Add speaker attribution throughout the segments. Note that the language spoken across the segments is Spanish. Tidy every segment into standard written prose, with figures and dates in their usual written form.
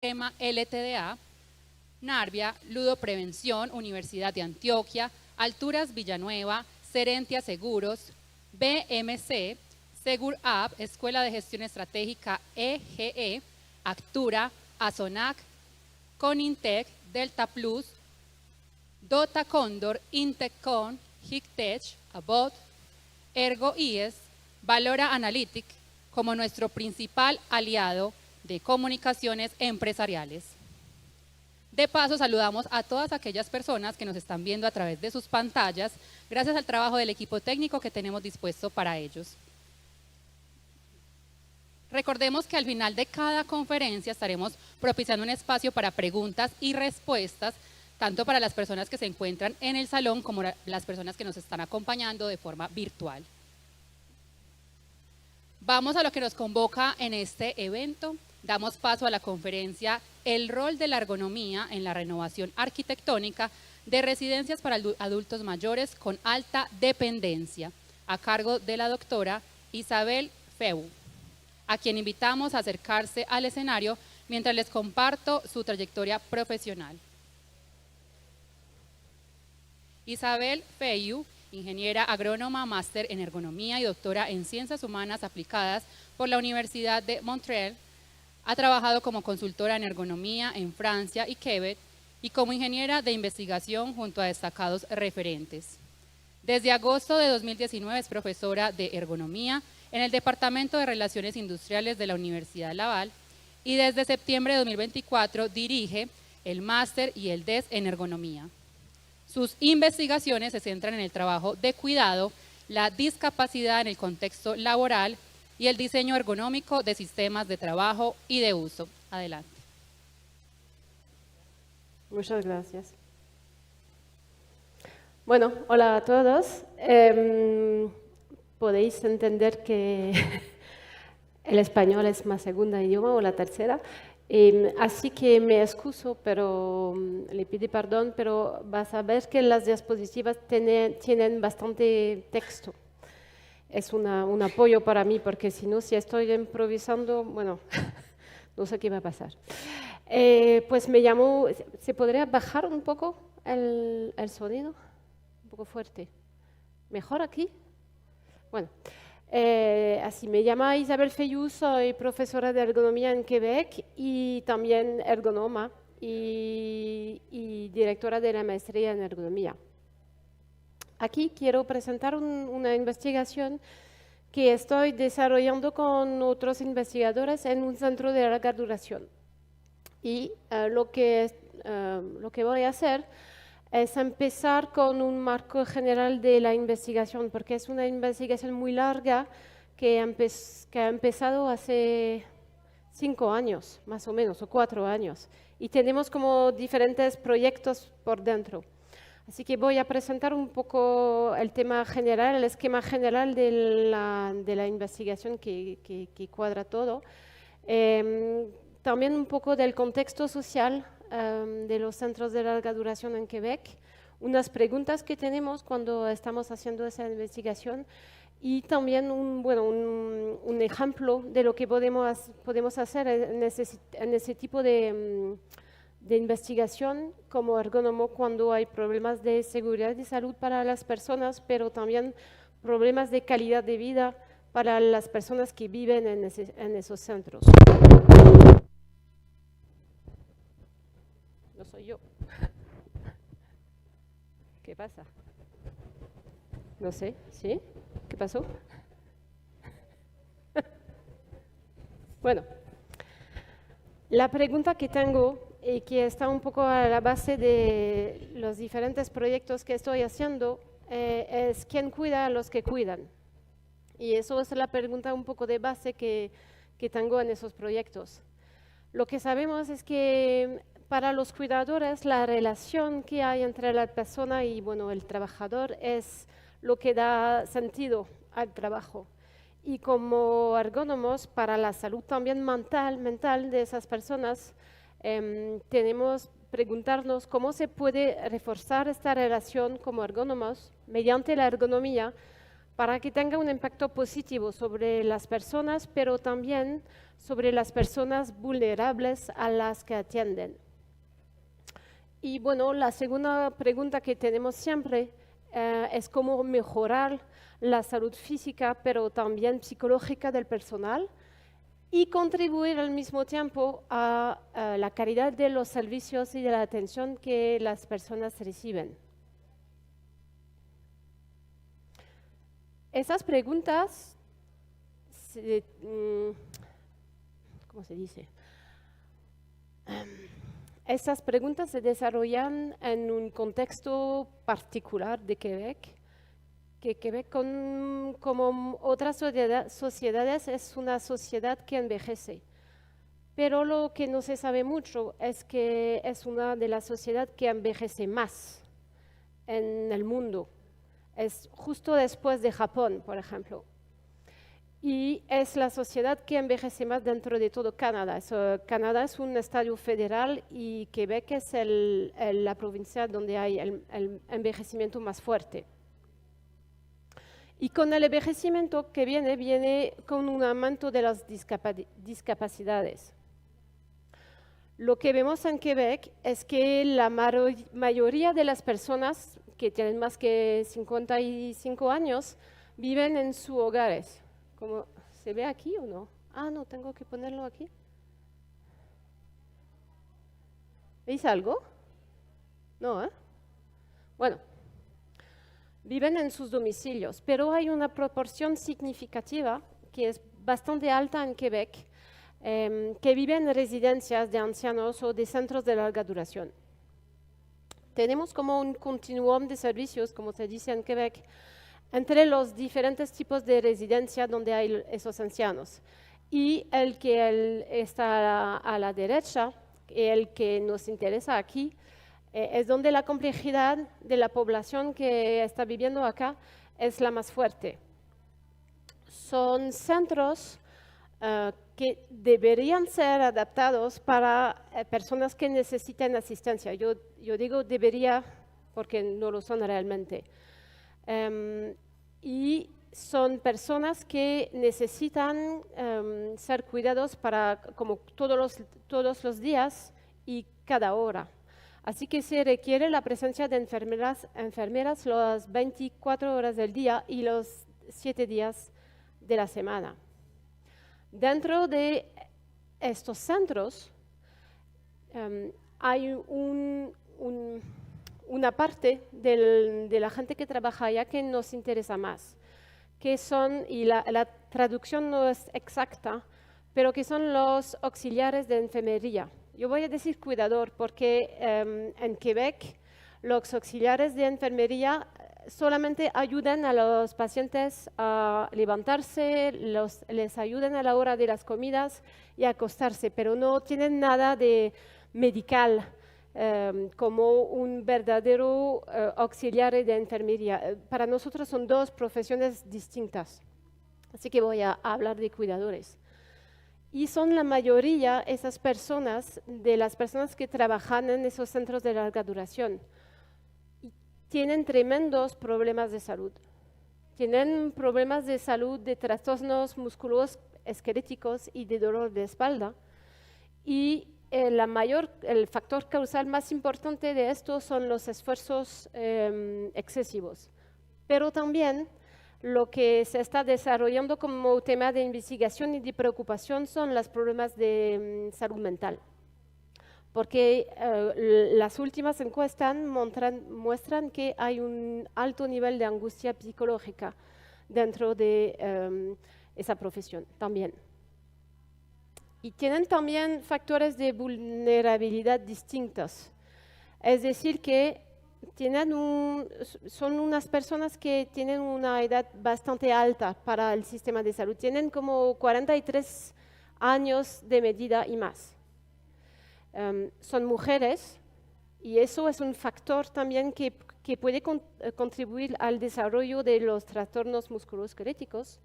Speaker 1: tema LTDA, Narvia, Ludoprevención, Universidad de Antioquia, Alturas Villanueva, Serentia Seguros, BMC, SegurApp, Escuela de Gestión Estratégica EGE, Actura, Azonac, Conintec, Delta Plus, Dota Cóndor, Intecon, Hictech, Abot, Ergo IES, Valora Analytic como nuestro principal aliado de comunicaciones empresariales. De paso, saludamos a todas aquellas personas que nos están viendo a través de sus pantallas, gracias al trabajo del equipo técnico que tenemos dispuesto para ellos. Recordemos que al final de cada conferencia estaremos propiciando un espacio para preguntas y respuestas, tanto para las personas que se encuentran en el salón como las personas que nos están acompañando de forma virtual. Vamos a lo que nos convoca en este evento. Damos paso a la conferencia El rol de la ergonomía en la renovación arquitectónica de residencias para adultos mayores con alta dependencia, a cargo de la doctora Isabel Feu, a quien invitamos a acercarse al escenario mientras les comparto su trayectoria profesional. Isabel Feu, ingeniera agrónoma, máster en ergonomía y doctora en ciencias humanas aplicadas por la Universidad de Montreal, ha trabajado como consultora en ergonomía en Francia y Quebec y como ingeniera de investigación junto a destacados referentes. Desde agosto de 2019 es profesora de ergonomía en el Departamento de Relaciones Industriales de la Universidad Laval y desde septiembre de 2024 dirige el máster y el DES en ergonomía. Sus investigaciones se centran en el trabajo de cuidado, la discapacidad en el contexto laboral y el diseño ergonómico de sistemas de trabajo y de uso. Adelante.
Speaker 2: Muchas gracias. Bueno, hola a todos. Podéis entender que el español es mi segunda idioma o la tercera. Así que me excuso, pero le pido perdón, pero vas a ver que las diapositivas tienen bastante texto. Es un apoyo para mí, porque si no, si estoy improvisando, bueno, no sé qué va a pasar. Pues me llamo, ¿se podría bajar un poco el sonido? Un poco fuerte. ¿Mejor aquí? Bueno. Así me llamo Isabel Feu, soy profesora de ergonomía en Quebec y también ergonoma y directora de la maestría en ergonomía. Aquí quiero presentar una investigación que estoy desarrollando con otros investigadores en un centro de larga duración. Y lo que voy a hacer es empezar con un marco general de la investigación, porque es una investigación muy larga que ha empezado hace 5 años, más o menos, o 4 años. Y tenemos como diferentes proyectos por dentro. Así que voy a presentar un poco el tema general, el esquema general de la investigación que cuadra todo. También un poco del contexto social de los centros de larga duración en Quebec, unas preguntas que tenemos cuando estamos haciendo esa investigación y también un ejemplo de lo que podemos hacer en ese tipo de investigación como ergónomo cuando hay problemas de seguridad y salud para las personas, pero también problemas de calidad de vida para las personas que viven en esos centros. No soy yo. ¿Qué pasa? No sé, ¿sí? ¿Qué pasó? Bueno, la pregunta que tengo y que está un poco a la base de los diferentes proyectos que estoy haciendo es ¿quién cuida a los que cuidan? Y eso es la pregunta un poco de base que tengo en esos proyectos. Lo que sabemos es que para los cuidadores, la relación que hay entre la persona y el trabajador es lo que da sentido al trabajo. Y como ergónomos, para la salud también mental de esas personas, tenemos que preguntarnos cómo se puede reforzar esta relación como ergónomos mediante la ergonomía para que tenga un impacto positivo sobre las personas, pero también sobre las personas vulnerables a las que atienden. Y bueno, la segunda pregunta que tenemos siempre es cómo mejorar la salud física, pero también psicológica del personal y contribuir al mismo tiempo a la calidad de los servicios y de la atención que las personas reciben. Esas preguntas, ¿cómo se dice? Estas preguntas se desarrollan en un contexto particular de Quebec, que Quebec, como otras sociedades, es una sociedad que envejece. Pero lo que no se sabe mucho es que es una de las sociedades que envejece más en el mundo. Es justo después de Japón, por ejemplo. Y es la sociedad que envejece más dentro de todo Canadá. Canadá es un estado federal y Quebec es la provincia donde hay el envejecimiento más fuerte. Y con el envejecimiento que viene con un aumento de las discapacidades. Lo que vemos en Quebec es que la mayoría de las personas que tienen más que 55 años viven en sus hogares. ¿Cómo se ve aquí o no? Ah, no, tengo que ponerlo aquí. ¿Veis algo? No, ¿eh? Bueno, viven en sus domicilios, pero hay una proporción significativa que es bastante alta en Quebec, que viven en residencias de ancianos o de centros de larga duración. Tenemos como un continuum de servicios, como se dice en Quebec, entre los diferentes tipos de residencia donde hay esos ancianos. Y el que está a la derecha, el que nos interesa aquí, es donde la complejidad de la población que está viviendo acá es la más fuerte. Son centros que deberían ser adaptados para personas que necesitan asistencia. Yo digo debería porque no lo son realmente. Y son personas que necesitan ser cuidados como todos los días y cada hora. Así que se requiere la presencia de enfermeras las 24 horas del día y los 7 días de la semana. Dentro de estos centros hay una parte de la gente que trabaja allá que nos interesa más, que son, y la traducción no es exacta, pero que son los auxiliares de enfermería. Yo voy a decir cuidador porque en Quebec los auxiliares de enfermería solamente ayudan a los pacientes a levantarse, les ayudan a la hora de las comidas y a acostarse, pero no tienen nada de medical como un verdadero auxiliar de enfermería. Para nosotros son dos profesiones distintas, así que voy a hablar de cuidadores. Y son la mayoría esas personas, de las personas que trabajan en esos centros de larga duración. Y tienen tremendos problemas de salud. Tienen problemas de salud, de trastornos musculoesqueléticos y de dolor de espalda. Y el factor causal más importante de esto son los esfuerzos excesivos. Pero también lo que se está desarrollando como tema de investigación y de preocupación son los problemas de salud mental. Porque las últimas encuestas muestran que hay un alto nivel de angustia psicológica dentro de esa profesión también. Y tienen también factores de vulnerabilidad distintos. Es decir, que son unas personas que tienen una edad bastante alta para el sistema de salud. Tienen como 43 años de medida y más. Son mujeres y eso es un factor también que puede contribuir al desarrollo de los trastornos musculoesqueléticos.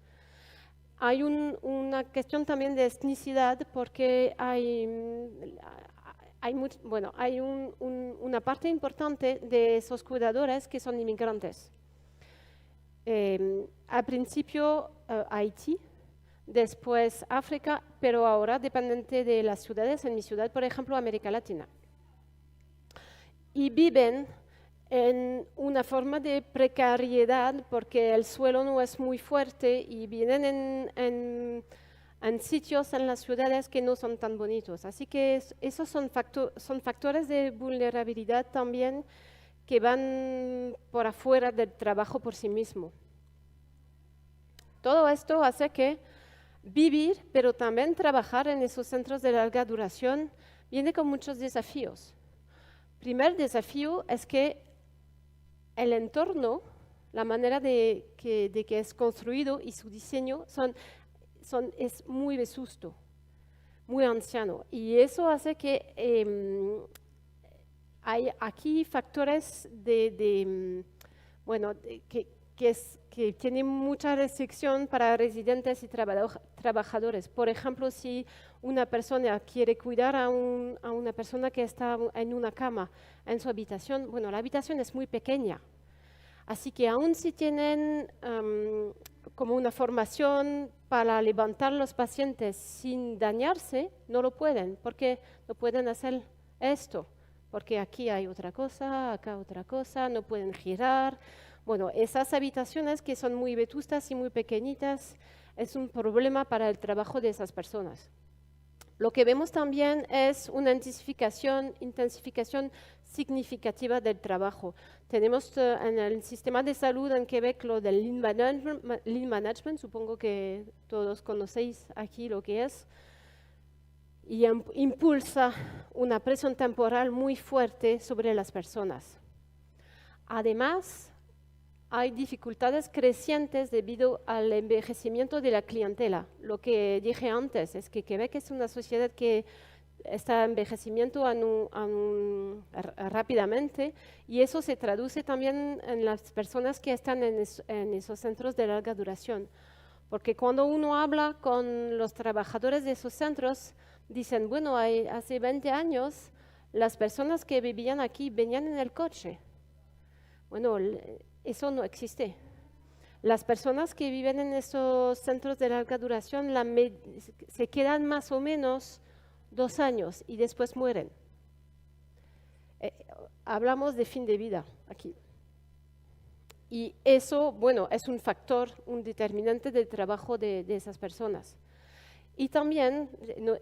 Speaker 2: Hay una cuestión también de etnicidad porque hay una parte importante de esos cuidadores que son inmigrantes. Al principio Haití, después África, pero ahora dependiente de las ciudades, en mi ciudad, por ejemplo, América Latina. Y viven en una forma de precariedad porque el suelo no es muy fuerte y vienen en sitios en las ciudades que no son tan bonitos. Así que esos son factores de vulnerabilidad también que van por afuera del trabajo por sí mismo. Todo esto hace que vivir, pero también trabajar en esos centros de larga duración, viene con muchos desafíos. Primer desafío es que el entorno, la manera de que es construido y su diseño es muy vetusto, muy anciano. Y eso hace que hay aquí factores que tienen mucha restricción para residentes y trabajadores. Por ejemplo, si una persona quiere cuidar a una persona que está en una cama en su habitación, bueno, la habitación es muy pequeña. Así que aun si tienen como una formación para levantar los pacientes sin dañarse, no lo pueden, porque no pueden hacer esto, porque aquí hay otra cosa, acá otra cosa, no pueden girar. Bueno, esas habitaciones que son muy vetustas y muy pequeñitas es un problema para el trabajo de esas personas. Lo que vemos también es una intensificación significativa del trabajo. Tenemos en el sistema de salud en Quebec lo del lean management, supongo que todos conocéis aquí lo que es, y impulsa una presión temporal muy fuerte sobre las personas. Además, hay dificultades crecientes debido al envejecimiento de la clientela. Lo que dije antes es que Quebec es una sociedad que está envejeciendo rápidamente y eso se traduce también en las personas que están en esos centros de larga duración. Porque cuando uno habla con los trabajadores de esos centros, dicen, bueno, hace 20 años las personas que vivían aquí venían en el coche. Bueno, eso no existe. Las personas que viven en esos centros de larga duración se quedan más o menos 2 años y después mueren. Hablamos de fin de vida aquí. Y eso, bueno, es un factor, un determinante del trabajo de esas personas. Y también,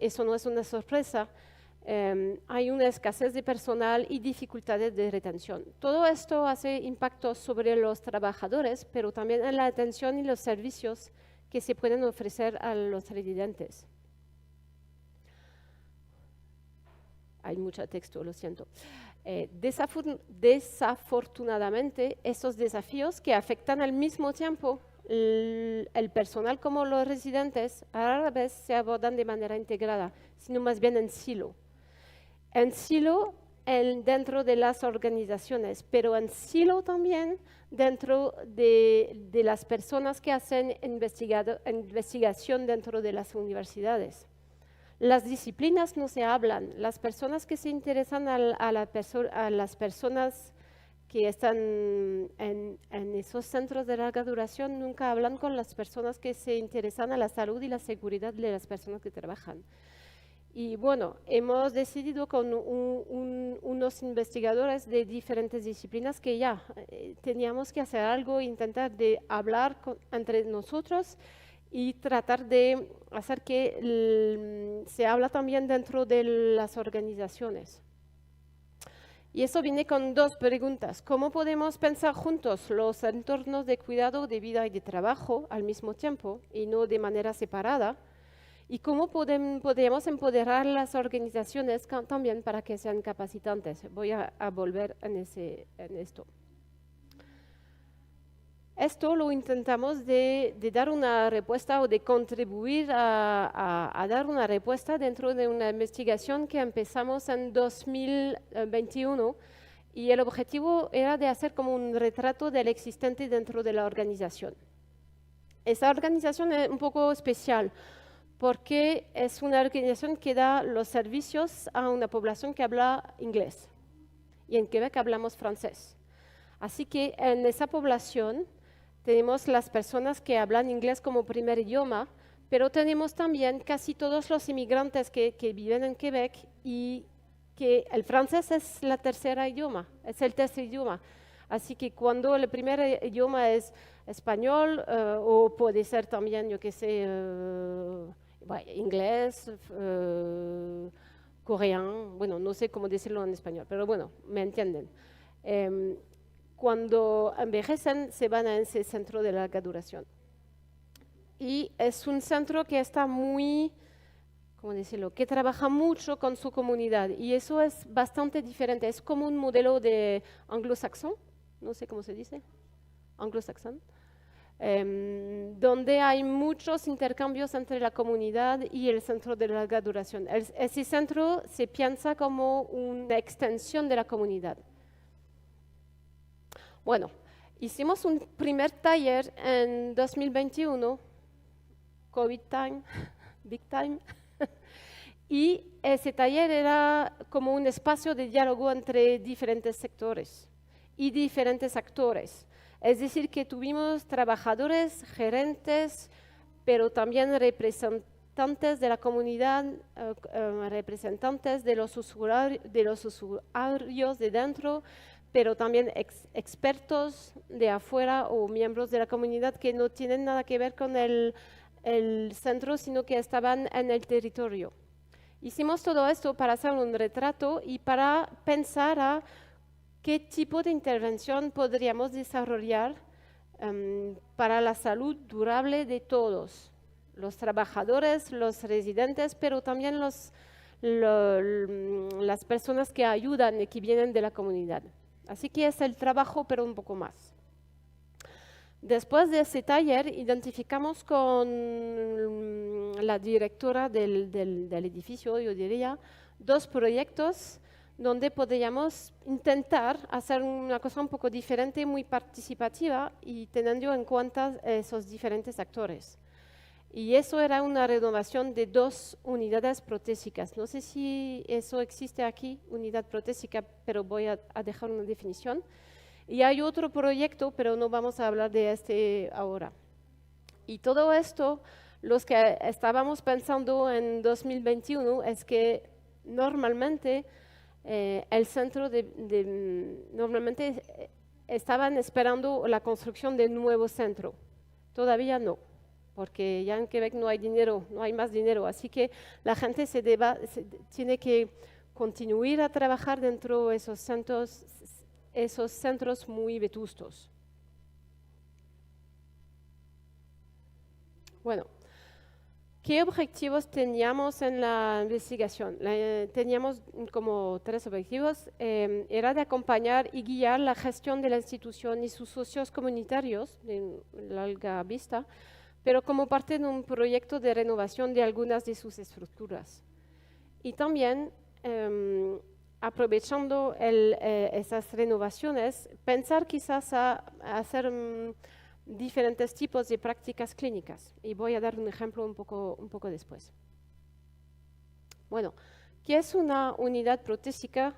Speaker 2: eso no es una sorpresa, hay una escasez de personal y dificultades de retención. Todo esto hace impactos sobre los trabajadores, pero también en la atención y los servicios que se pueden ofrecer a los residentes. Hay mucho texto, lo siento. Desafortunadamente, esos desafíos que afectan al mismo tiempo el personal como los residentes, a la vez se abordan de manera integrada, sino más bien en silo. En silo dentro de las organizaciones, pero en silo también dentro de las personas que hacen investigación dentro de las universidades. Las disciplinas no se hablan, las personas que se interesan a las personas que están en esos centros de larga duración nunca hablan con las personas que se interesan a la salud y la seguridad de las personas que trabajan. Y bueno, hemos decidido con unos investigadores de diferentes disciplinas que ya teníamos que hacer algo, intentar de hablar entre nosotros y tratar de hacer que se habla también dentro de las organizaciones. Y eso viene con 2 preguntas. ¿Cómo podemos pensar juntos los entornos de cuidado de vida y de trabajo al mismo tiempo y no de manera separada? ¿Y cómo podemos empoderar las organizaciones también para que sean capacitantes? Voy a volver en esto. Esto lo intentamos de dar una respuesta o de contribuir a dar una respuesta dentro de una investigación que empezamos en 2021 y el objetivo era de hacer como un retrato del existente dentro de la organización. Esa organización es un poco especial porque es una organización que da los servicios a una población que habla inglés y en Quebec hablamos francés. Así que en esa población tenemos las personas que hablan inglés como primer idioma, pero tenemos también casi todos los inmigrantes que viven en Quebec y que el francés es el tercer idioma. Así que cuando el primer idioma es español o puede ser también, yo qué sé, inglés, coreano, bueno, no sé cómo decirlo en español, pero bueno, me entienden. Cuando envejecen se van a ese centro de larga duración. Y es un centro que está muy, ¿cómo decirlo?, que trabaja mucho con su comunidad y eso es bastante diferente. Es como un modelo de anglosaxón, no sé cómo se dice, anglosaxón, donde hay muchos intercambios entre la comunidad y el centro de larga duración. Ese centro se piensa como una extensión de la comunidad. Bueno, hicimos un primer taller en 2021, COVID time, big time, y ese taller era como un espacio de diálogo entre diferentes sectores y diferentes actores. Es decir, que tuvimos trabajadores, gerentes, pero también representantes de la comunidad, representantes de los usuarios de dentro, pero también expertos de afuera o miembros de la comunidad que no tienen nada que ver con el centro, sino que estaban en el territorio. Hicimos todo esto para hacer un retrato y para pensar a qué tipo de intervención podríamos desarrollar para la salud durable de todos, los trabajadores, los residentes, pero también las personas que ayudan y que vienen de la comunidad. Así que es el trabajo, pero un poco más. Después de ese taller, identificamos con la directora del edificio, yo diría, 2 proyectos donde podríamos intentar hacer una cosa un poco diferente, muy participativa y teniendo en cuenta esos diferentes actores. Y eso era una renovación de 2 unidades protésicas. No sé si eso existe aquí, unidad protésica, pero voy a dejar una definición. Y hay otro proyecto, pero no vamos a hablar de este ahora. Y todo esto, los que estábamos pensando en 2021, es que normalmente el centro normalmente estaban esperando la construcción de un nuevo centro. Todavía no, porque ya en Quebec no hay dinero, no hay más dinero. Así que la gente tiene que continuar a trabajar dentro de esos centros muy vetustos. Bueno, ¿qué objetivos teníamos en la investigación? Teníamos como 3 objetivos. Era de acompañar y guiar la gestión de la institución y sus socios comunitarios de larga vista, pero como parte de un proyecto de renovación de algunas de sus estructuras. Y también aprovechando esas renovaciones, pensar quizás a hacer diferentes tipos de prácticas clínicas. Y voy a dar un ejemplo un poco después. Bueno, ¿qué es una unidad protésica?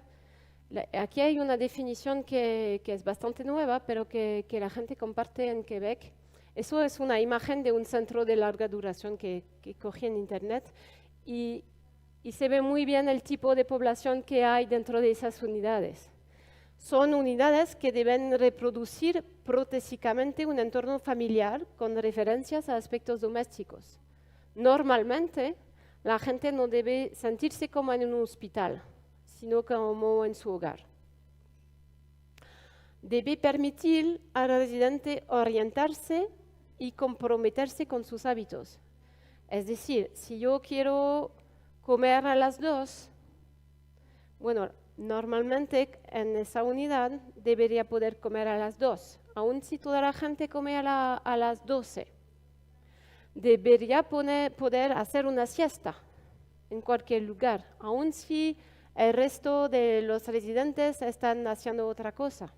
Speaker 2: Aquí hay una definición que es bastante nueva, pero que la gente comparte en Quebec. Eso es una imagen de un centro de larga duración que cogí en internet y se ve muy bien el tipo de población que hay dentro de esas unidades. Son unidades que deben reproducir protésicamente un entorno familiar con referencias a aspectos domésticos. Normalmente, la gente no debe sentirse como en un hospital, sino como en su hogar. Debe permitir al residente orientarse y comprometerse con sus hábitos. Es decir, si yo quiero comer a las 2, bueno, normalmente en esa unidad debería poder comer a las 2, aun si toda la gente come a las 12. Debería poder hacer una siesta en cualquier lugar, aun si el resto de los residentes están haciendo otra cosa.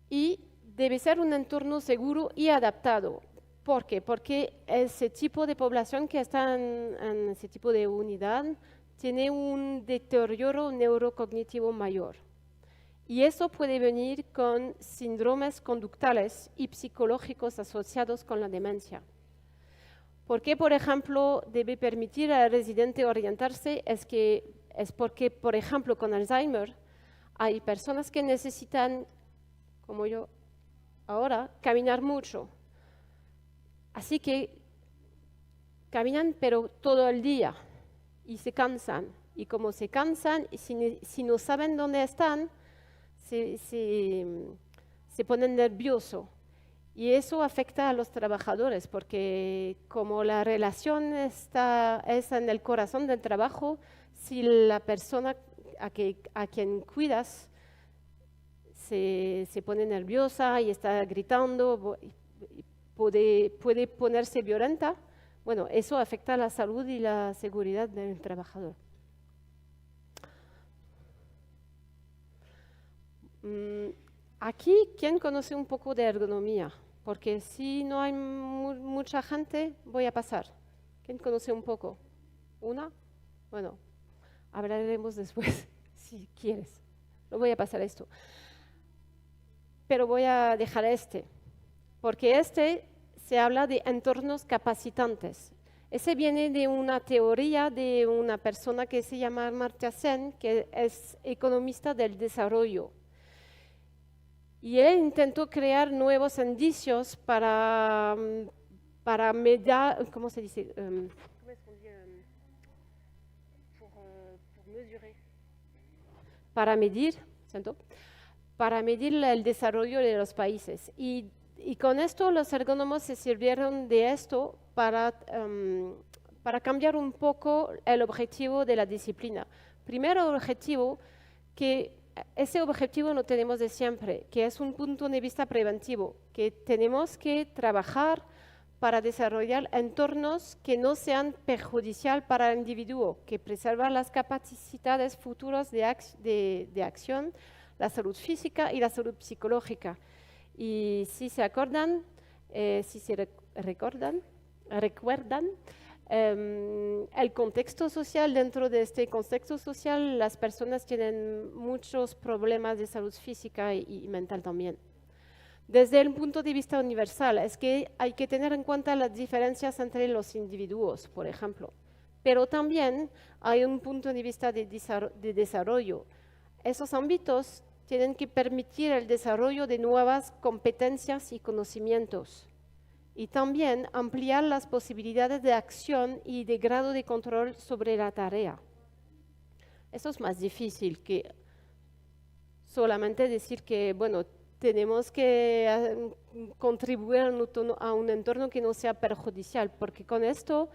Speaker 2: Y debe ser un entorno seguro y adaptado. ¿Por qué? Porque ese tipo de población que está en ese tipo de unidad tiene un deterioro neurocognitivo mayor. Y eso puede venir con síndromes conductuales y psicológicos asociados con la demencia. ¿Por qué, por ejemplo, debe permitir al residente orientarse? Es porque, por ejemplo, con Alzheimer, hay personas que necesitan, como yo ahora, caminar mucho. Así que caminan, pero todo el día, y se cansan. Y como se cansan, si no saben dónde están, se ponen nerviosos. Y eso afecta a los trabajadores, porque como la relación es en el corazón del trabajo, si la persona a quien cuidas se pone nerviosa y está gritando, puede ponerse violenta, bueno, eso afecta a la salud y la seguridad del trabajador. Aquí, ¿quién conoce un poco de ergonomía? Porque si no hay mucha gente, voy a pasar. ¿Quién conoce un poco? ¿Una? Bueno, hablaremos después, si quieres. No voy a pasar esto. Pero voy a dejar porque se habla de entornos capacitantes. Ese viene de una teoría de una persona que se llama Amartya Sen, que es economista del desarrollo. Y él intentó crear nuevos indicios para medir, ¿cómo se dice? Para medir el desarrollo de los países. Y con esto los ergónomos se sirvieron de esto para cambiar un poco el objetivo de la disciplina. Primero objetivo, que ese objetivo no tenemos de siempre, que es un punto de vista preventivo, que tenemos que trabajar para desarrollar entornos que no sean perjudiciales para el individuo, que preservan las capacidades futuras de acción, la salud física y la salud psicológica. Y si se acuerdan, recuerdan, el contexto social, dentro de este contexto social, las personas tienen muchos problemas de salud física y mental también. Desde el punto de vista universal, es que hay que tener en cuenta las diferencias entre los individuos, por ejemplo. Pero también hay un punto de vista de desarrollo. Esos ámbitos tienen que permitir el desarrollo de nuevas competencias y conocimientos. Y también ampliar las posibilidades de acción y de grado de control sobre la tarea. Eso es más difícil que solamente decir que, bueno, tenemos que contribuir a un entorno que no sea perjudicial, porque con esto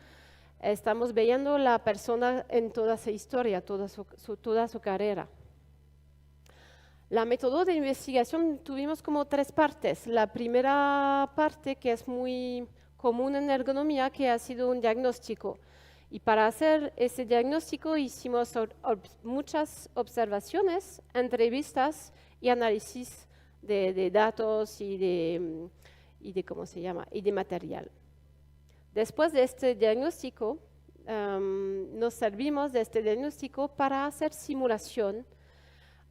Speaker 2: estamos viendo la persona en toda su historia, toda su carrera. La método de investigación tuvimos como 3 partes. La primera parte, que es muy común en ergonomía, que ha sido un diagnóstico. Y para hacer ese diagnóstico hicimos muchas observaciones, entrevistas y análisis de datos y de material. Después de este diagnóstico, nos servimos de este diagnóstico para hacer simulación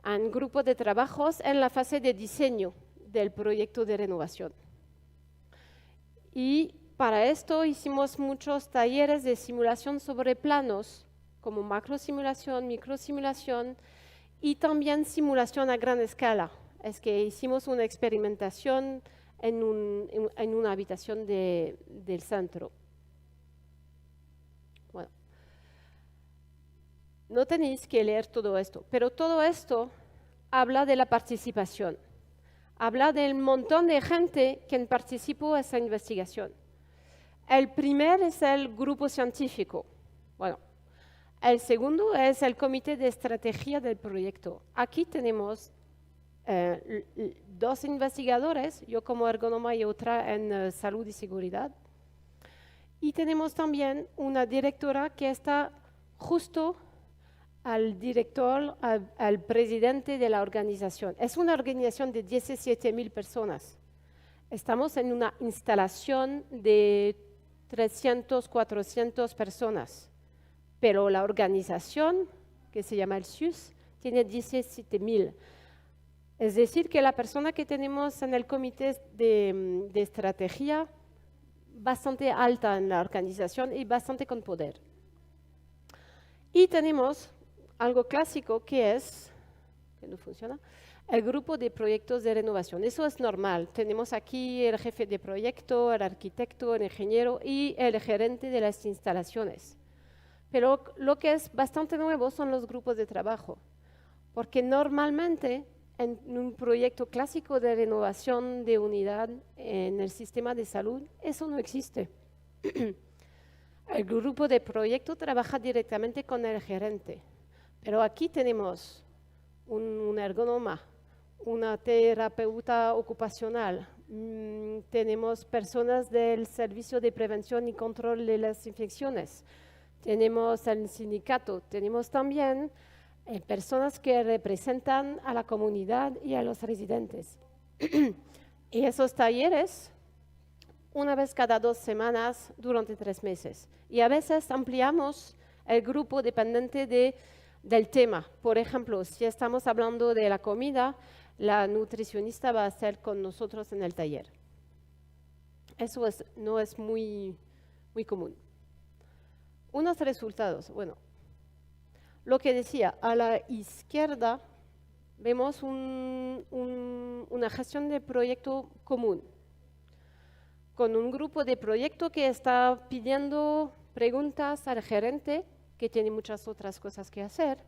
Speaker 2: en grupos de trabajos en la fase de diseño del proyecto de renovación. Y para esto hicimos muchos talleres de simulación sobre planos, como macrosimulación, microsimulación y también simulación a gran escala. Es que hicimos una experimentación en una habitación del centro. Bueno, no tenéis que leer todo esto, pero todo esto habla de la participación. Habla del montón de gente que participó en esa investigación. El primer es el grupo científico. Bueno, el segundo es el comité de estrategia del proyecto. Aquí tenemos 2 investigadores, yo como ergonoma y otra en salud y seguridad. Y tenemos también una directora que está justo al director, al presidente de la organización. Es una organización de 17,000 personas. Estamos en una instalación de 300, 400 personas, pero la organización, que se llama el SUS, tiene 17,000. Es decir, que la persona que tenemos en el comité de estrategia, bastante alta en la organización y bastante con poder. Y tenemos algo clásico que no funciona, el grupo de proyectos de renovación. Eso es normal. Tenemos aquí el jefe de proyecto, el arquitecto, el ingeniero y el gerente de las instalaciones. Pero lo que es bastante nuevo son los grupos de trabajo, porque normalmente en un proyecto clásico de renovación de unidad en el sistema de salud, eso no existe. El grupo de proyecto trabaja directamente con el gerente, pero aquí tenemos un ergonoma, una terapeuta ocupacional, tenemos personas del Servicio de Prevención y Control de las Infecciones, tenemos el sindicato, tenemos también personas que representan a la comunidad y a los residentes. Y esos talleres, una vez cada 2 semanas durante 3 meses. Y a veces ampliamos el grupo dependiente del tema. Por ejemplo, si estamos hablando de la comida, la nutricionista va a estar con nosotros en el taller. Eso no es muy común. Unos resultados. Bueno, lo que decía, a la izquierda vemos una gestión de proyecto común, con un grupo de proyecto que está pidiendo preguntas al gerente, que tiene muchas otras cosas que hacer,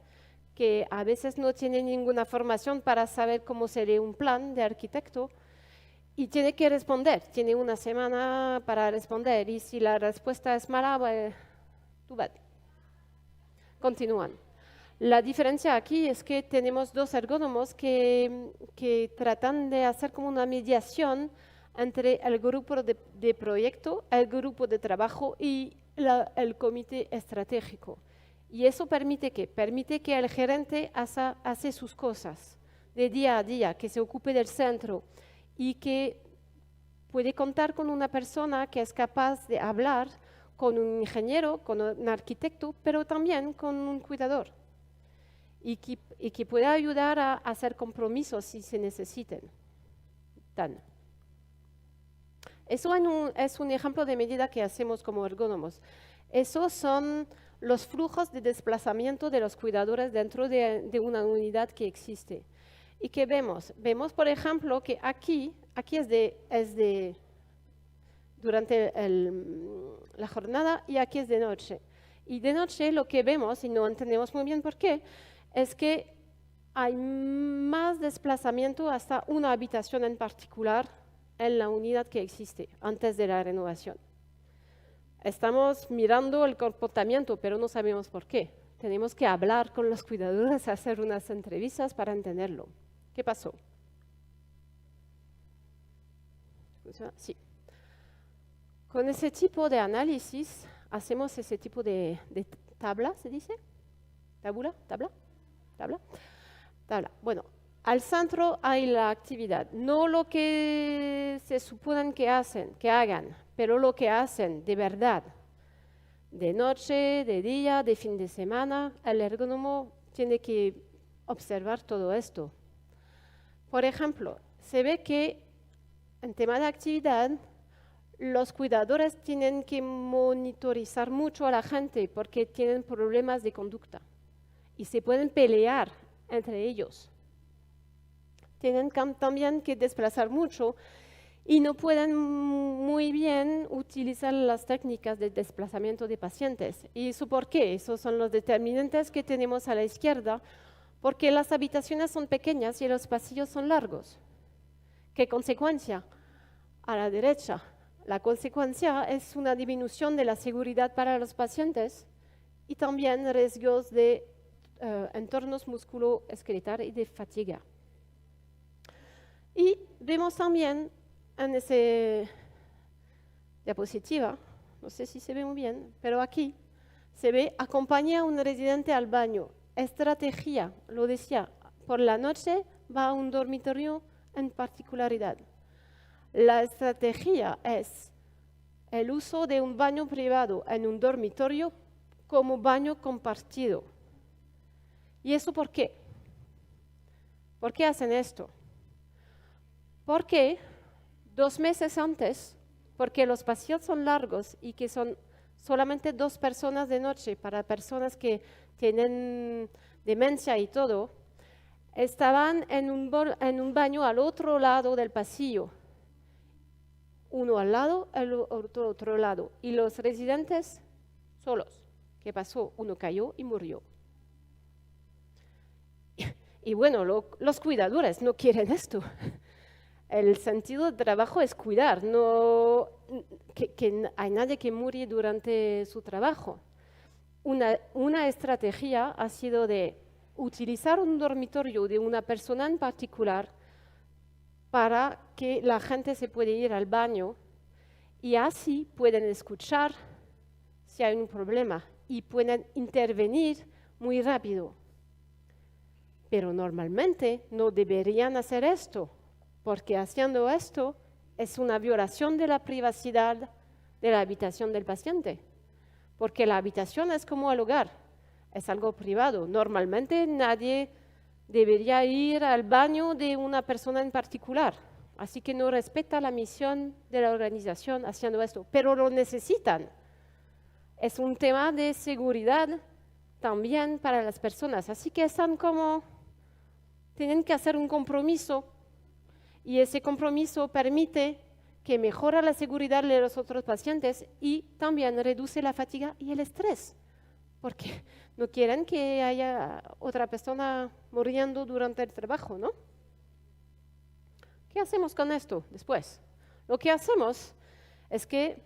Speaker 2: que a veces no tiene ninguna formación para saber cómo sería un plan de arquitecto, y tiene que responder, tiene una semana para responder, y si la respuesta es mala, well, too bad. Continúan. La diferencia aquí es que tenemos 2 ergónomos que tratan de hacer como una mediación entre el grupo de proyecto, el grupo de trabajo y el comité estratégico. Y eso permite que el gerente hace sus cosas de día a día, que se ocupe del centro y que puede contar con una persona que es capaz de hablar con un ingeniero, con un arquitecto, pero también con un cuidador. Y que pueda ayudar a hacer compromisos si se necesiten. Eso es un ejemplo de medida que hacemos como ergónomos. Esos son los flujos de desplazamiento de los cuidadores dentro de una unidad que existe. ¿Y qué vemos? Vemos, por ejemplo, que aquí es durante la jornada y aquí es de noche. Y de noche lo que vemos, y no entendemos muy bien por qué, es que hay más desplazamiento hasta una habitación en particular en la unidad que existe antes de la renovación. Estamos mirando el comportamiento, pero no sabemos por qué. Tenemos que hablar con los cuidadores, hacer unas entrevistas para entenderlo. ¿Qué pasó? Sí. Con ese tipo de análisis hacemos ese tipo de tabla, ¿se dice? ¿Tabla? Bueno, al centro hay la actividad, no lo que se suponen que hagan, pero lo que hacen de verdad. De noche, de día, de fin de semana, el ergónomo tiene que observar todo esto. Por ejemplo, se ve que en tema de actividad, los cuidadores tienen que monitorizar mucho a la gente porque tienen problemas de conducta y se pueden pelear entre ellos. Tienen también que desplazar mucho y no pueden muy bien utilizar las técnicas de desplazamiento de pacientes. ¿Y eso por qué? Esos son los determinantes que tenemos a la izquierda, porque las habitaciones son pequeñas y los pasillos son largos. ¿Qué consecuencia? A la derecha, la consecuencia es una disminución de la seguridad para los pacientes y también riesgos de entornos musculoesqueletales y de fatiga. Y vemos también en esa diapositiva, no sé si se ve muy bien, pero aquí se ve acompaña a un residente al baño. Estrategia, lo decía, por la noche va a un dormitorio en particularidad. La estrategia es el uso de un baño privado en un dormitorio como baño compartido. ¿Y eso por qué? ¿Por qué hacen esto? Porque 2 meses antes, porque los pasillos son largos y que son solamente 2 personas de noche para personas que tienen demencia y todo, estaban en un baño al otro lado del pasillo. Uno al lado, el otro lado. Y los residentes solos. ¿Qué pasó? Uno cayó y murió. Y bueno, los cuidadores no quieren esto. El sentido del trabajo es cuidar, no que hay nadie que muere durante su trabajo. Una estrategia ha sido de utilizar un dormitorio de una persona en particular para que la gente se pueda ir al baño y así pueden escuchar si hay un problema y pueden intervenir muy rápido. Pero normalmente no deberían hacer esto, porque haciendo esto es una violación de la privacidad de la habitación del paciente, porque la habitación es como el hogar, es algo privado. Normalmente nadie debería ir al baño de una persona en particular, así que no respeta la misión de la organización haciendo esto, pero lo necesitan. Es un tema de seguridad también para las personas, así que tienen que hacer un compromiso y ese compromiso permite que mejora la seguridad de los otros pacientes y también reduce la fatiga y el estrés, porque no quieren que haya otra persona muriendo durante el trabajo, ¿no? ¿Qué hacemos con esto después? Lo que hacemos es que,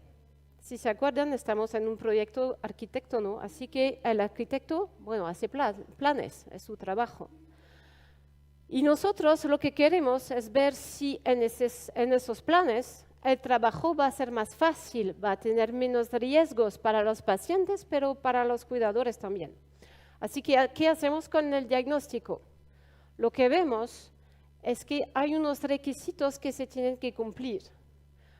Speaker 2: si se acuerdan, estamos en un proyecto arquitecto, ¿no? Así que el arquitecto, bueno, hace planes, es su trabajo. Y nosotros lo que queremos es ver si en esos planes el trabajo va a ser más fácil, va a tener menos riesgos para los pacientes, pero para los cuidadores también. Así que, ¿qué hacemos con el diagnóstico? Lo que vemos es que hay unos requisitos que se tienen que cumplir.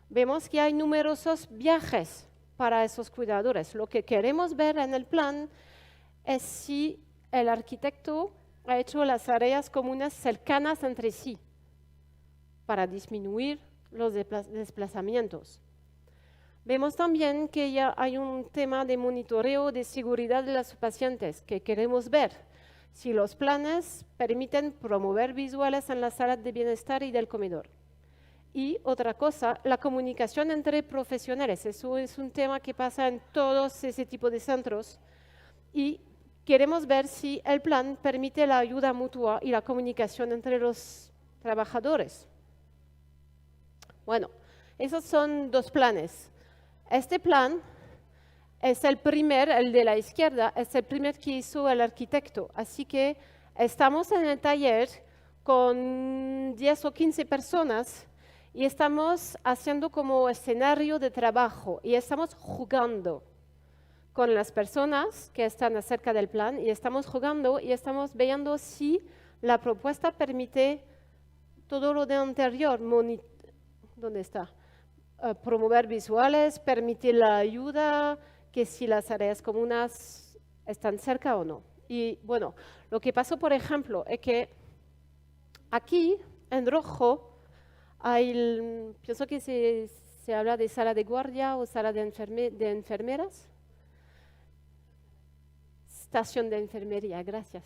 Speaker 2: Vemos que hay numerosos viajes para esos cuidadores. Lo que queremos ver en el plan es si el arquitecto ha hecho las áreas comunes cercanas entre sí para disminuir los desplazamientos. Vemos también que ya hay un tema de monitoreo de seguridad de los pacientes que queremos ver. Si los planes permiten promover visuales en las salas de bienestar y del comedor. Y otra cosa, la comunicación entre profesionales. Eso es un tema que pasa en todos ese tipo de centros. Y queremos ver si el plan permite la ayuda mutua y la comunicación entre los trabajadores. Bueno, esos son 2 planes. Este plan es el de la izquierda, es el primer que hizo el arquitecto. Así que estamos en el taller con 10 o 15 personas y estamos haciendo como escenario de trabajo y estamos jugando con las personas que están acerca del plan y estamos jugando y estamos viendo si la propuesta permite todo lo de anterior. ¿Dónde está? Promover visuales, permitir la ayuda, que si las áreas comunes están cerca o no. Y bueno, lo que pasó, por ejemplo, es que aquí en rojo pienso que se habla de sala de guardia o sala de enfermeras. Estación de enfermería, gracias.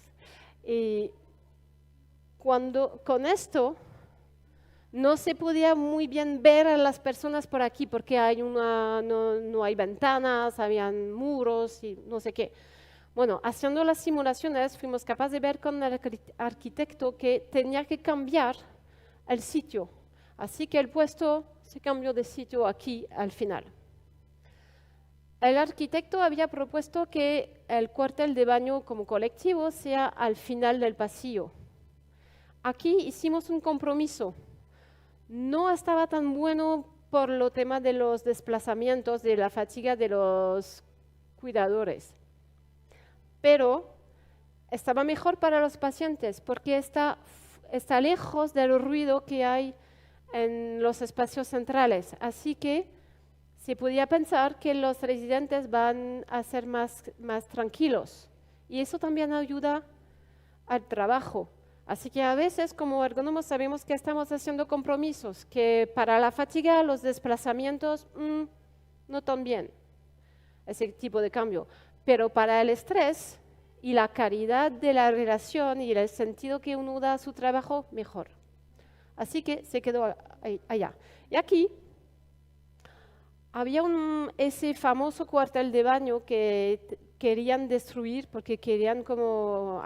Speaker 2: Y con esto no se podía muy bien ver a las personas por aquí porque no hay ventanas, habían muros y no sé qué. Bueno, haciendo las simulaciones fuimos capaces de ver con el arquitecto que tenía que cambiar el sitio. Así que el puesto se cambió de sitio aquí al final. El arquitecto había propuesto que el cuartel de baño como colectivo sea al final del pasillo. Aquí hicimos un compromiso. No estaba tan bueno por lo tema de los desplazamientos, de la fatiga de los cuidadores. Pero estaba mejor para los pacientes porque está lejos del ruido que hay en los espacios centrales. Así que se podía pensar que los residentes van a ser más tranquilos. Y eso también ayuda al trabajo. Así que a veces como ergónomos sabemos que estamos haciendo compromisos, que para la fatiga, los desplazamientos, no tan bien, ese tipo de cambio. Pero para el estrés y la calidad de la relación y el sentido que uno da a su trabajo, mejor. Así que se quedó allá. Y aquí había ese famoso cuartel de baño que querían destruir porque querían como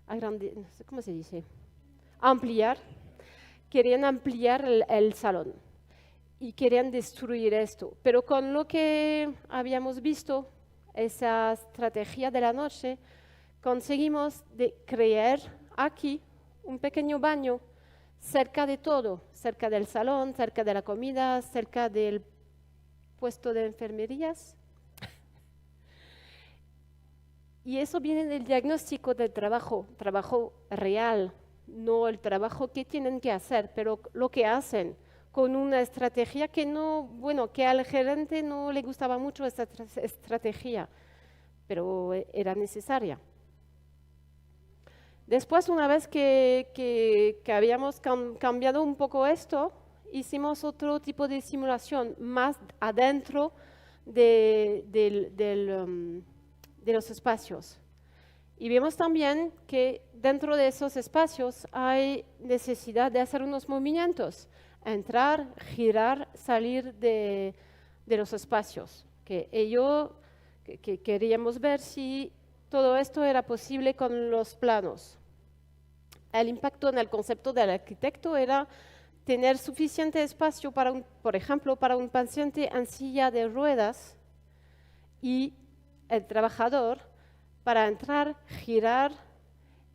Speaker 2: no sé cómo se dice, querían ampliar el salón y querían destruir esto. Pero con lo que habíamos visto, esa estrategia de la noche, conseguimos crear aquí un pequeño baño cerca de todo, cerca del salón, cerca de la comida, cerca del puesto de enfermerías. Y eso viene del diagnóstico del trabajo real, no el trabajo que tienen que hacer, pero lo que hacen con una estrategia que que al gerente no le gustaba mucho esta estrategia, pero era necesaria. Después, una vez que habíamos cambiado un poco esto, hicimos otro tipo de simulación más adentro de los espacios. Y vemos también que dentro de esos espacios hay necesidad de hacer unos movimientos, entrar, girar, salir de los espacios. Que queríamos ver si todo esto era posible con los planos. El impacto en el concepto del arquitecto era tener suficiente espacio por ejemplo, para un paciente en silla de ruedas y el trabajador para entrar, girar,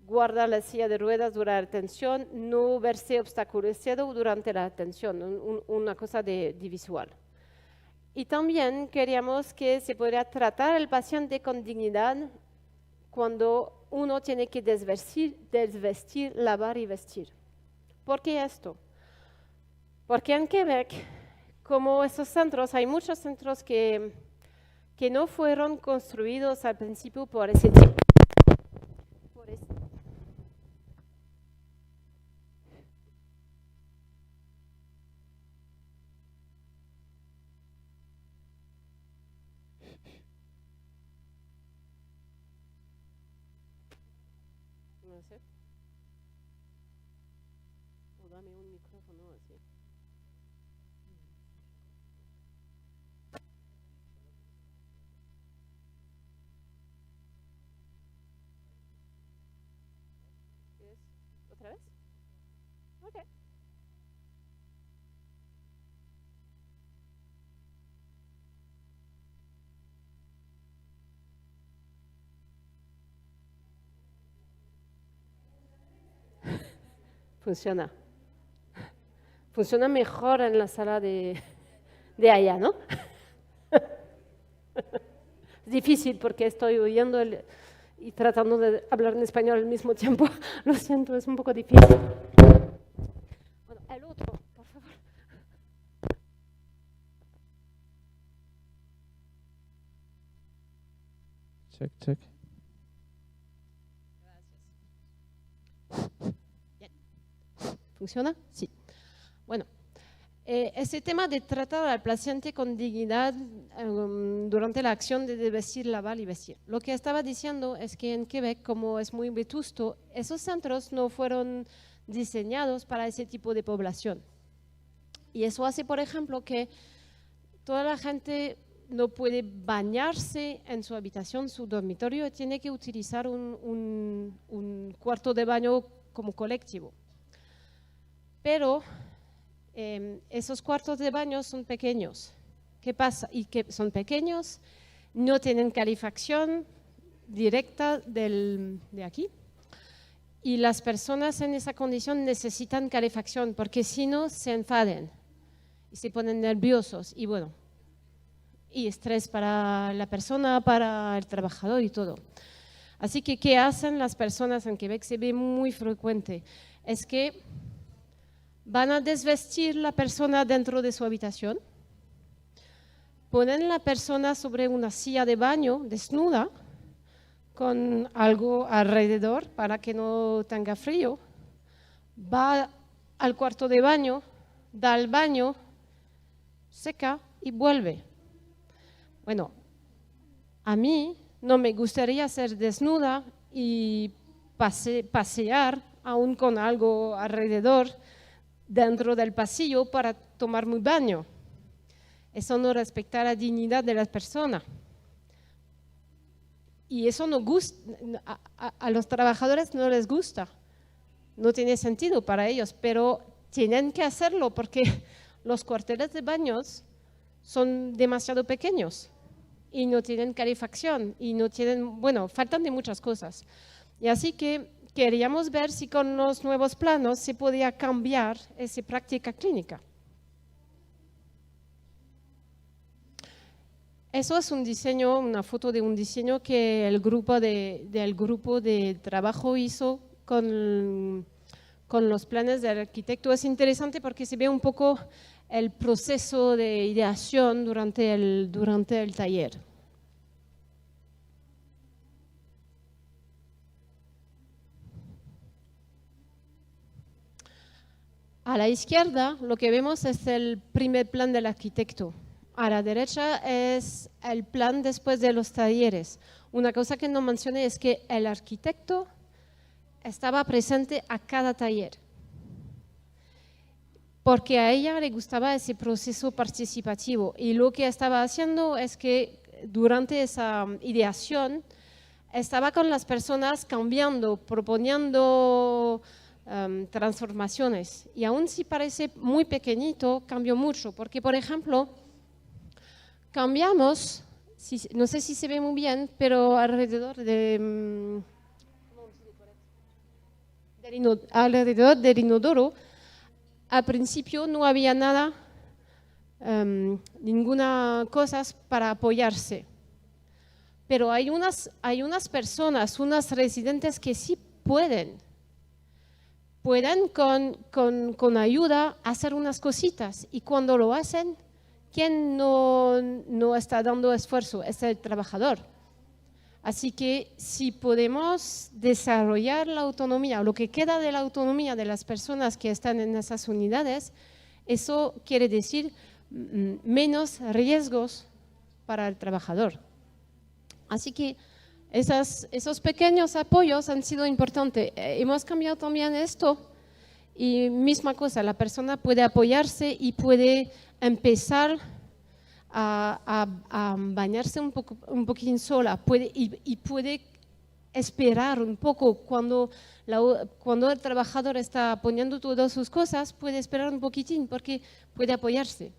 Speaker 2: guardar la silla de ruedas durante la atención, no verse obstaculizado durante la atención, una cosa de visual. Y también queríamos que se pudiera tratar al paciente con dignidad cuando uno tiene que desvestir, lavar y vestir. ¿Por qué esto? Porque en Quebec, como esos centros, hay muchos centros que no fueron construidos al principio por ese tipo. No sé. O dame un micrófono así. ¿Otra vez? Ok. Funciona. Funciona mejor en la sala de allá, ¿no? Es difícil porque estoy oyendo y tratando de hablar en español al mismo tiempo. Lo siento, es un poco difícil. Bueno, el otro, por favor.
Speaker 3: Check, check.
Speaker 2: Bien. ¿Funciona? Sí. Bueno, ese tema de tratar al paciente con dignidad durante la acción de vestir, lavar y vestir. Lo que estaba diciendo es que en Quebec, como es muy vetusto, esos centros no fueron diseñados para ese tipo de población. Y eso hace, por ejemplo, que toda la gente no puede bañarse en su habitación, su dormitorio, tiene que utilizar un cuarto de baño como colectivo. Pero esos cuartos de baño son pequeños. ¿Qué pasa? Y que son pequeños, no tienen calefacción directa de aquí. Y las personas en esa condición necesitan calefacción porque si no se enfadan y se ponen nerviosos y bueno, y estrés para la persona, para el trabajador y todo. Así que, ¿qué hacen las personas en Quebec? Se ve muy frecuente. Es que van a desvestir la persona dentro de su habitación, ponen la persona sobre una silla de baño desnuda, con algo alrededor para que no tenga frío, va al cuarto de baño, da el baño, seca y vuelve. Bueno, a mí no me gustaría ser desnuda y pasear aún con algo alrededor dentro del pasillo para tomar mi baño. Eso no respeta la dignidad de las personas. Y eso no gusta, a los trabajadores no les gusta. No tiene sentido para ellos, pero tienen que hacerlo porque los cuarteles de baños son demasiado pequeños y no tienen calefacción y no tienen, bueno, faltan de muchas cosas. Y así que queríamos ver si con los nuevos planos se podía cambiar esa práctica clínica. Eso es un diseño, una foto de un diseño que el grupo de trabajo hizo con los planes del arquitecto. Es interesante porque se ve un poco el proceso de ideación durante el taller. A la izquierda lo que vemos es el primer plan del arquitecto. A la derecha es el plan después de los talleres. Una cosa que no mencioné es que el arquitecto estaba presente a cada taller, porque a ella le gustaba ese proceso participativo y lo que estaba haciendo es que durante esa ideación estaba con las personas cambiando, proponiendo transformaciones y aún si parece muy pequeñito, cambió mucho, porque por ejemplo, cambiamos, no sé si se ve muy bien, pero alrededor del inodoro, al principio no había nada, ninguna cosa para apoyarse. Pero hay unas personas, unas residentes que sí pueden con ayuda hacer unas cositas y cuando lo hacen, ¿quién no está dando esfuerzo? Es el trabajador. Así que si podemos desarrollar la autonomía, lo que queda de la autonomía de las personas que están en esas unidades, eso quiere decir menos riesgos para el trabajador. Así que esos pequeños apoyos han sido importantes. Hemos cambiado también esto y misma cosa, la persona puede apoyarse y puede empezar a bañarse un poquín sola y puede esperar un poco cuando el trabajador está poniendo todas sus cosas, puede esperar un poquitín porque puede apoyarse.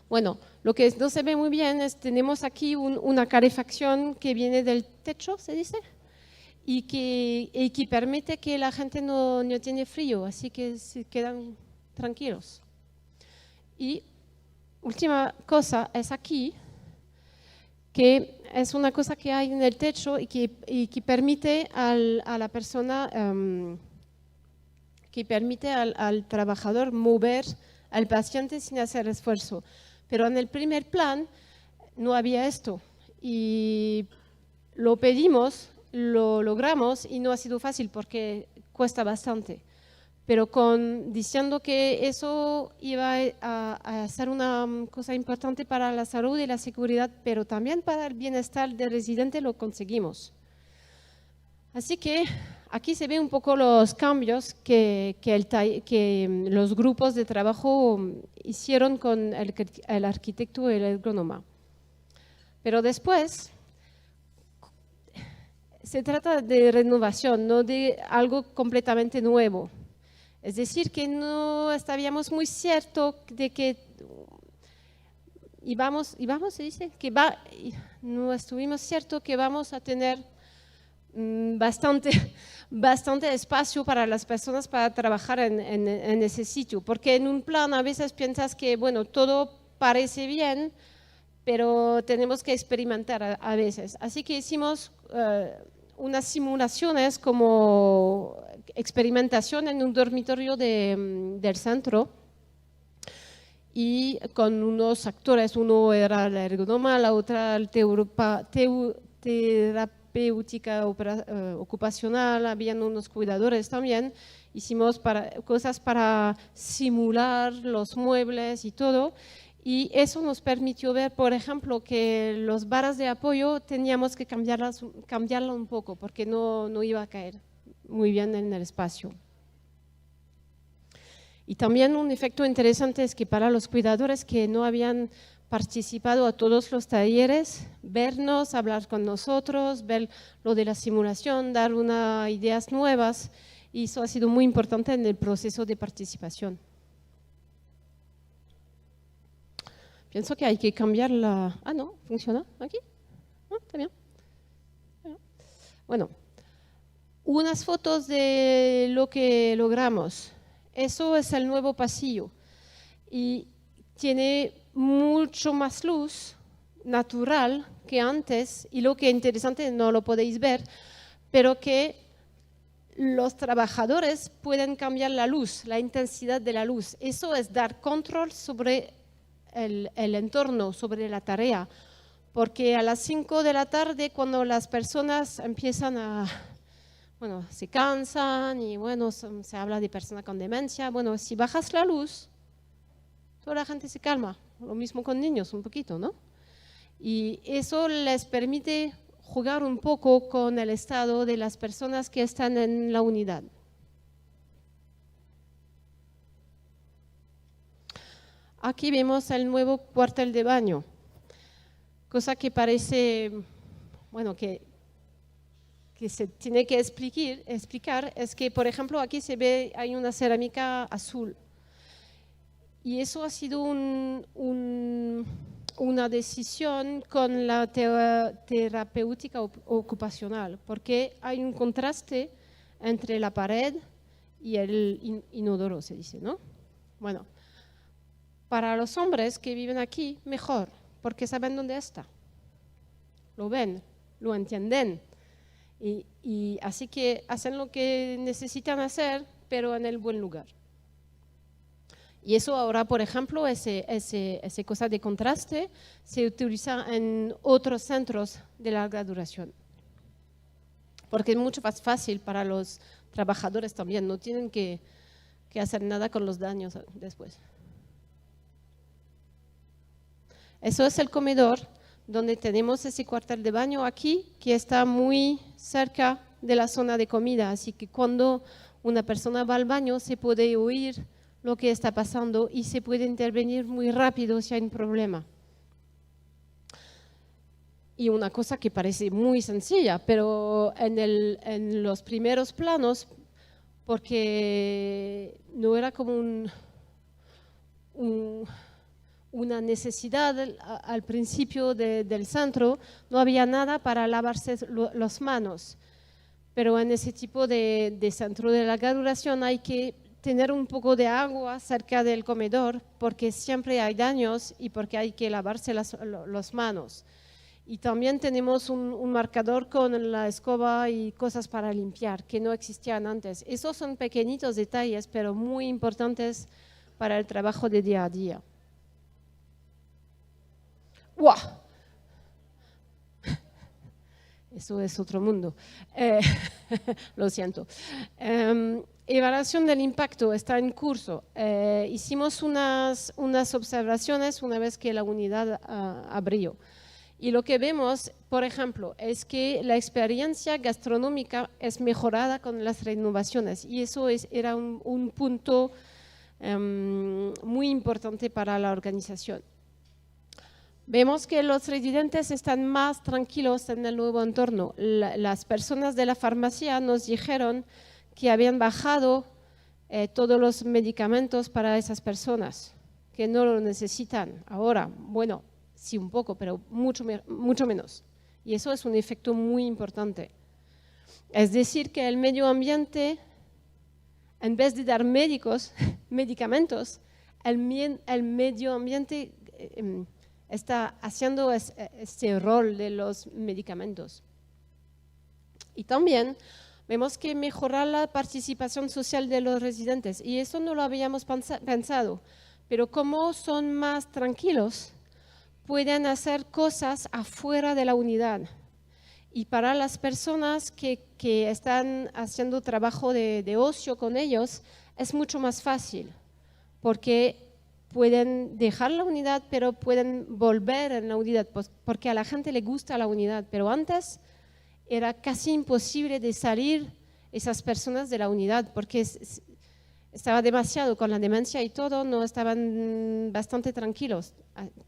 Speaker 2: Bueno, lo que no se ve muy bien es tenemos aquí una calefacción que viene del techo, ¿se dice? Y que permite que la gente no tiene frío, así que se quedan tranquilos. Y última cosa es aquí, que es una cosa que hay en el techo y que permite a la persona, que permite al trabajador mover al paciente sin hacer esfuerzo. Pero en el primer plan no había esto y lo pedimos, lo logramos y no ha sido fácil porque cuesta bastante. Pero diciendo que eso iba a ser una cosa importante para la salud y la seguridad, pero también para el bienestar del residente, lo conseguimos. Así que aquí se ven un poco los cambios que los grupos de trabajo hicieron con el arquitecto y el ergónoma. Pero después se trata de renovación, no de algo completamente nuevo. Es decir, que no estábamos muy ciertos de que se dice que no estuvimos ciertos que vamos a tener bastante espacio para las personas para trabajar en ese sitio, porque en un plan a veces piensas que bueno, todo parece bien, pero tenemos que experimentar a veces. Así que hicimos unas simulaciones como experimentación en un dormitorio del centro y con unos actores, uno era la ergonoma, la otra el terapéutica ocupacional, habían unos cuidadores también. Hicimos cosas para simular los muebles y todo. Y eso nos permitió ver, por ejemplo, que los varas de apoyo teníamos que cambiarla un poco porque no iba a caer muy bien en el espacio. Y también un efecto interesante es que para los cuidadores que no habían participado a todos los talleres, vernos, hablar con nosotros, ver lo de la simulación, dar unas ideas nuevas, y eso ha sido muy importante en el proceso de participación. Pienso que hay que cambiar la... Ah, no, ¿funciona aquí? Ah, está bien. Bueno, unas fotos de lo que logramos. Eso es el nuevo pasillo y tiene mucho más luz natural que antes, y lo que es interesante, no lo podéis ver, pero que los trabajadores pueden cambiar la luz, la intensidad de la luz. Eso es dar control sobre el entorno, sobre la tarea, porque a las 5 de la tarde, cuando las personas empiezan se cansan y se habla de personas con demencia, si bajas la luz, toda la gente se calma. Lo mismo con niños, un poquito, ¿no? Y eso les permite jugar un poco con el estado de las personas que están en la unidad. Aquí vemos el nuevo cuartel de baño, cosa que parece, que se tiene que explicar, es que, por ejemplo, aquí se ve, hay una cerámica azul. Y eso ha sido una decisión con la terapéutica ocupacional, porque hay un contraste entre la pared y el inodoro, se dice, ¿no? Bueno, para los hombres que viven aquí, mejor, porque saben dónde está. Lo ven, lo entienden. Y así que hacen lo que necesitan hacer, pero en el buen lugar. Y eso ahora, por ejemplo, esa cosa de contraste se utiliza en otros centros de larga duración. Porque es mucho más fácil para los trabajadores también, no tienen que hacer nada con los daños después. Eso es el comedor, donde tenemos ese cuartel de baño aquí, que está muy cerca de la zona de comida. Así que cuando una persona va al baño, se puede oír lo que está pasando y se puede intervenir muy rápido si hay un problema. Y una cosa que parece muy sencilla, pero en los primeros planos, porque no era como una necesidad al principio del centro, no había nada para lavarse las manos. Pero en ese tipo de centro de larga duración hay que tener un poco de agua cerca del comedor, porque siempre hay daños y porque hay que lavarse las manos. Y también tenemos un marcador con la escoba y cosas para limpiar, que no existían antes. Esos son pequeñitos detalles, pero muy importantes para el trabajo de día a día. ¡Wow! Eso es otro mundo. Lo siento. Evaluación del impacto está en curso. Hicimos unas observaciones una vez que la unidad abrió. Y lo que vemos, por ejemplo, es que la experiencia gastronómica es mejorada con las renovaciones. Y eso era un punto muy importante para la organización. Vemos que los residentes están más tranquilos en el nuevo entorno. Las personas de la farmacia nos dijeron que habían bajado todos los medicamentos para esas personas, que no lo necesitan ahora. Bueno, sí un poco, pero mucho menos. Y eso es un efecto muy importante. Es decir, que el medio ambiente, en vez de dar medicamentos, el medio ambiente está haciendo este rol de los medicamentos. Y también vemos que mejora la participación social de los residentes, y eso no lo habíamos pensado, pero como son más tranquilos, pueden hacer cosas afuera de la unidad. Y para las personas que están haciendo trabajo de ocio con ellos, es mucho más fácil, porque pueden dejar la unidad, pero pueden volver en la unidad, porque a la gente le gusta la unidad, pero antes era casi imposible de salir esas personas de la unidad, porque estaba demasiado con la demencia y todo, no estaban bastante tranquilos.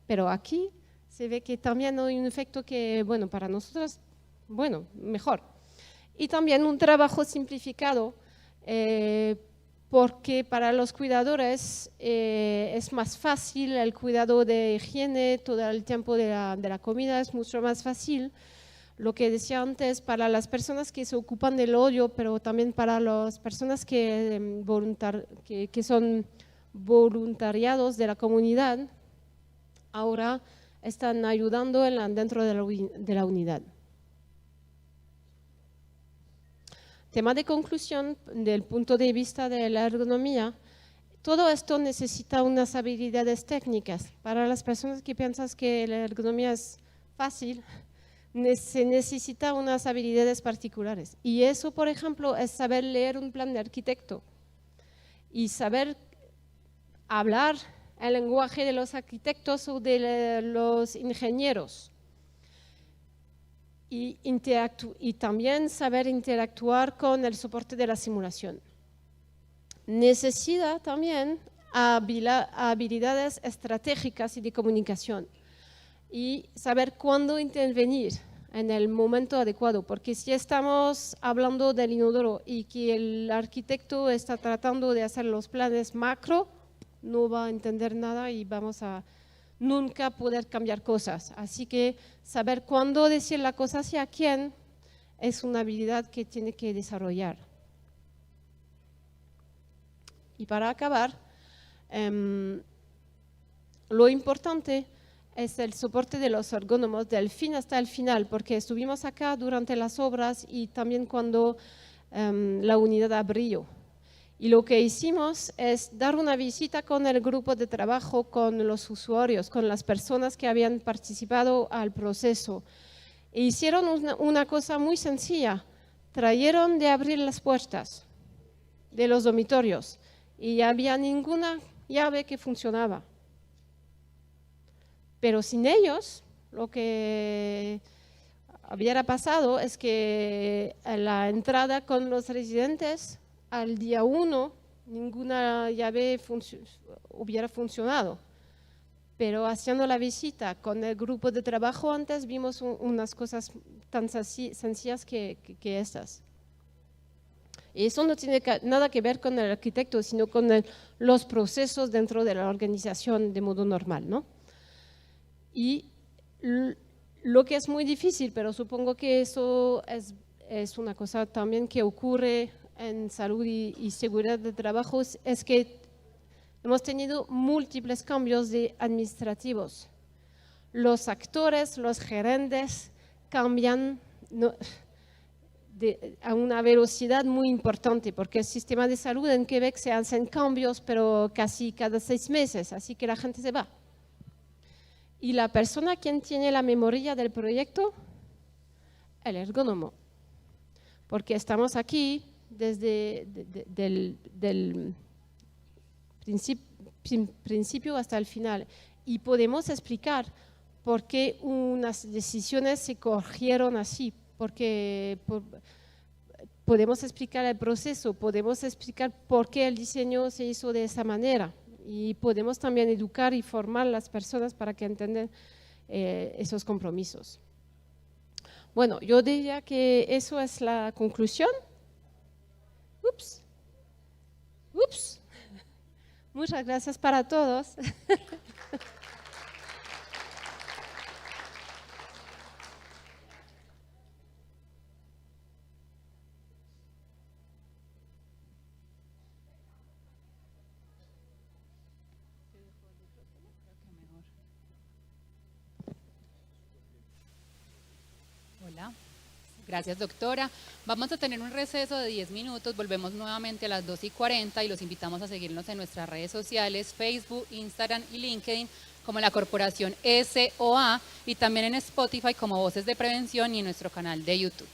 Speaker 2: Pero aquí se ve que también hay un efecto que, bueno, para nosotros, bueno, mejor. Y también un trabajo simplificado, porque para los cuidadores es más fácil el cuidado de higiene, todo el tiempo de la comida es mucho más fácil. Lo que decía antes, para las personas que se ocupan del odio, pero también para las personas que son voluntariados de la comunidad, ahora están ayudando dentro de la unidad. Tema de conclusión, del punto de vista de la ergonomía, todo esto necesita unas habilidades técnicas. Para las personas que piensan que la ergonomía es fácil, se necesita unas habilidades particulares. Y eso, por ejemplo, es saber leer un plan de arquitecto y saber hablar el lenguaje de los arquitectos o de los ingenieros. Y también saber interactuar con el soporte de la simulación. Necesita también habilidades estratégicas y de comunicación. Y saber cuándo intervenir en el momento adecuado, porque si estamos hablando del inodoro y que el arquitecto está tratando de hacer los planes macro, no va a entender nada y vamos a nunca poder cambiar cosas. Así que saber cuándo decir la cosa hacia quién es una habilidad que tiene que desarrollar. Y para acabar, lo importante es el soporte de los ergónomos del fin hasta el final, porque estuvimos acá durante las obras y también cuando la unidad abrió. Y lo que hicimos es dar una visita con el grupo de trabajo, con los usuarios, con las personas que habían participado al proceso. E hicieron una cosa muy sencilla, trajeron de abrir las puertas de los dormitorios y no había ninguna llave que funcionaba. Pero sin ellos, lo que hubiera pasado es que a la entrada con los residentes, al día 1, ninguna llave hubiera funcionado. Pero haciendo la visita con el grupo de trabajo antes, vimos unas cosas tan sencillas que estas. Y eso no tiene nada que ver con el arquitecto, sino con los procesos dentro de la organización de modo normal, ¿no? Y lo que es muy difícil, pero supongo que eso es una cosa también que ocurre en salud y seguridad de trabajo, es que hemos tenido múltiples cambios administrativos. Los actores, los gerentes cambian a una velocidad muy importante, porque el sistema de salud en Quebec se hacen cambios, pero casi cada 6 meses, así que la gente se va. Y la persona quien tiene la memoria del proyecto, el ergónomo, porque estamos aquí desde del principio hasta el final y podemos explicar por qué unas decisiones se cogieron así, porque podemos explicar el proceso, podemos explicar por qué el diseño se hizo de esa manera. Y podemos también educar y formar a las personas para que entiendan esos compromisos. Bueno, yo diría que eso es la conclusión. Ups. Muchas gracias para todos.
Speaker 1: Hola, gracias doctora. Vamos a tener un receso de 10 minutos, volvemos nuevamente a las 2:40 y los invitamos a seguirnos en nuestras redes sociales, Facebook, Instagram y LinkedIn, como la corporación SOA y también en Spotify como Voces de Prevención y en nuestro canal de YouTube.